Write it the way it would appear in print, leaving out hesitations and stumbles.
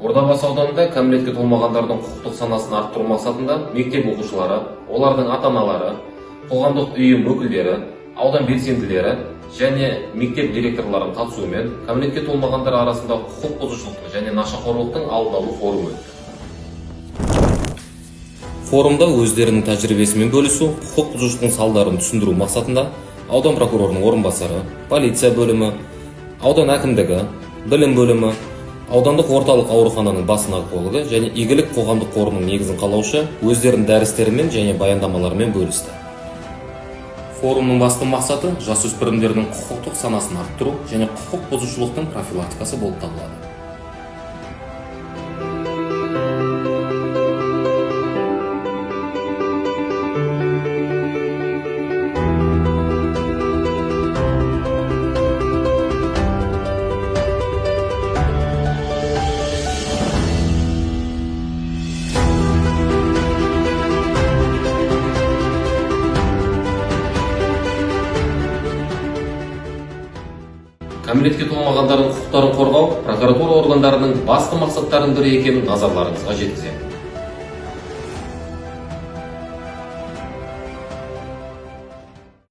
Ордабасы ауданында кәмелетке толмағандардың құқықтық санасын арттыру мақсатында мектеп оқушылары, олардың ата-аналары, қоғамдық ұйым өкілдері, аудан белсенділері және мектеп директорларының қатысуымен кәмелетке толмағандар арасында құқық бұзушылықтың және нашақорлықтың алдын алу форумы өтті. Форумда өздерінің тәжірибесімен бөлісу, құқық бұзушылықтың салдарын түсіндіру мақсатында аудан прокурорының орынбасары, полиция бөлімі, аудан әкімдігі, білім бөлімі, аудандық орталық аурухананың бас наркологы және игілік қоғамдық қорының негізін қалаушы өздерінің дәрістерімен және баяндамаларымен бөлісті. Форумның басты мақсаты жасөспірімдердің құқықтық санасын арттыру және құқық бұзушылықтың профилактикасы болып табылады. Кәмелетке толмағандардың құқықтарын қорғау прокуратура органдарының басты мақсаттарының бірі екенін назарларыңызға жеткіземін.